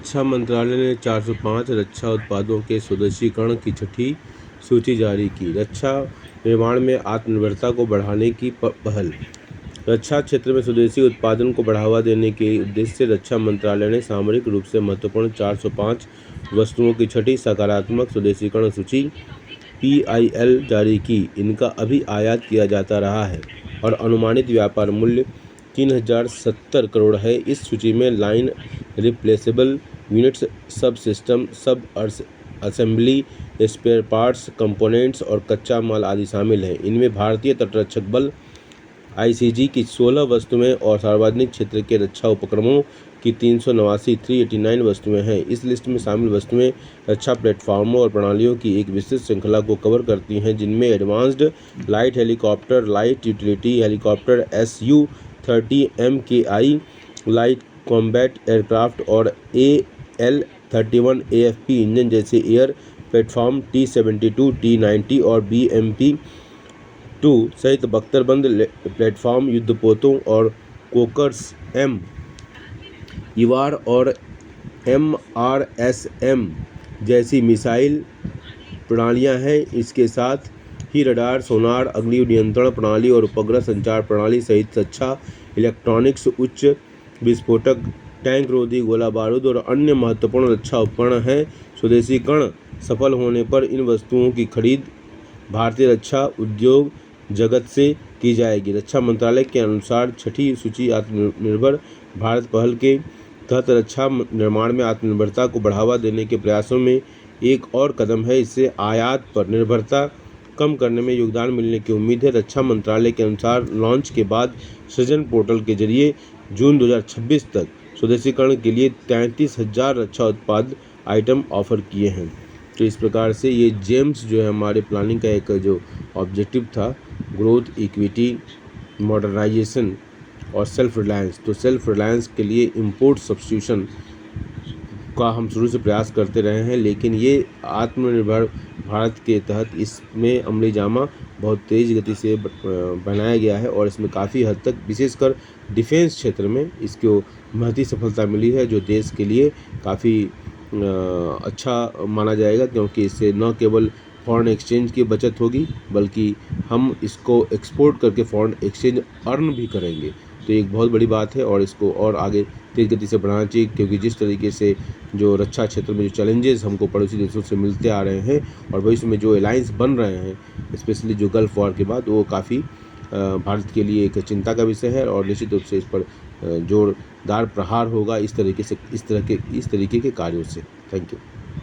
रक्षा मंत्रालय ने 405 रक्षा उत्पादों के स्वदेशीकरण की छठी सूची जारी की। रक्षा निर्माण में आत्मनिर्भरता को बढ़ाने की पहल। रक्षा क्षेत्र में स्वदेशी उत्पादन को बढ़ावा देने के उद्देश्य से रक्षा मंत्रालय ने सामरिक रूप से महत्वपूर्ण 405 वस्तुओं की छठी सकारात्मक स्वदेशीकरण सूची (PIL) जारी की। इनका अभी आयात किया जाता रहा है और अनुमानित व्यापार मूल्य 3070 करोड़ है। इस सूची में लाइन रिप्लेसेबल यूनिट्स, सब सिस्टम, सब असेंबली, स्पेयर पार्ट्स, कंपोनेंट्स और कच्चा माल आदि शामिल हैं। इनमें भारतीय तटरक्षक बल (ICG) की 16 वस्तुएं और सार्वजनिक क्षेत्र के रक्षा उपक्रमों की 389 वस्तुएं हैं। इस लिस्ट में शामिल वस्तुएं रक्षा प्लेटफॉर्मों और प्रणालियों की एक विस्तृत श्रृंखला को कवर करती हैं, जिनमें advanced light helicopter, light utility helicopter Su-30 MKI, light combat aircraft और AL-31 AFP इंजन जैसे एयर प्लेटफॉर्म T-72, T-90 और BMP-2 सहित बख्तरबंद प्लेटफॉर्म युद्धपोतों और कोकर्स M, इवार और MRSM जैसी मिसाइल प्रणालियां हैं। इसके साथ ही रडार, सोनार, अग्नि नियंत्रण प्रणाली और उपग्रह संचार प्रणाली सहित रक्षा इलेक्ट्रॉनिक्स, उच्च विस्फोटक, टैंक रोधी गोला बारूद और अन्य महत्वपूर्ण रक्षा उपकरण हैं। स्वदेशीकरण सफल होने पर इन वस्तुओं की खरीद भारतीय रक्षा उद्योग जगत से की जाएगी। रक्षा मंत्रालय के अनुसार छठी सूची आत्मनिर्भर भारत पहल के तहत रक्षा निर्माण में आत्मनिर्भरता को बढ़ावा देने के प्रयासों में एक और कदम है। इससे आयात पर निर्भरता कम करने में योगदान मिलने की उम्मीद है। रक्षा मंत्रालय के अनुसार लॉन्च के बाद सृजन पोर्टल के जरिए जून 2026 तक स्वदेशीकरण के लिए 33,000 रक्षा उत्पाद आइटम ऑफर किए हैं। तो इस प्रकार से ये जेम्स जो है हमारे प्लानिंग का एक जो ऑब्जेक्टिव था, ग्रोथ, इक्विटी, मॉडर्नाइजेशन और सेल्फ रिलायंस। तो सेल्फ रिलायंस के लिए इंपोर्ट सब्स्टिट्यूशन का हम शुरू से प्रयास करते रहे हैं, लेकिन ये आत्मनिर्भर भारत के तहत इसमें अमली जामा बहुत तेज़ गति से बनाया गया है और इसमें काफ़ी हद तक विशेषकर डिफेंस क्षेत्र में इसको महती सफलता मिली है, जो देश के लिए काफ़ी अच्छा माना जाएगा, क्योंकि इससे न केवल फॉरेन एक्सचेंज की बचत होगी बल्कि हम इसको एक्सपोर्ट करके फॉरेन एक्सचेंज अर्न भी करेंगे। तो एक बहुत बड़ी बात है और इसको और आगे तेज़ गति से बढ़ाना चाहिए, क्योंकि जिस तरीके से जो रक्षा क्षेत्र में जो चैलेंजेस हमको पड़ोसी देशों से मिलते आ रहे हैं और भविष्य में जो अलायंस बन रहे हैं, स्पेशली जो गल्फ वॉर के बाद, वो काफ़ी भारत के लिए एक चिंता का विषय है और निश्चित रूप से इस पर जोरदार प्रहार होगा इस तरीके के कार्यों से। Thank you.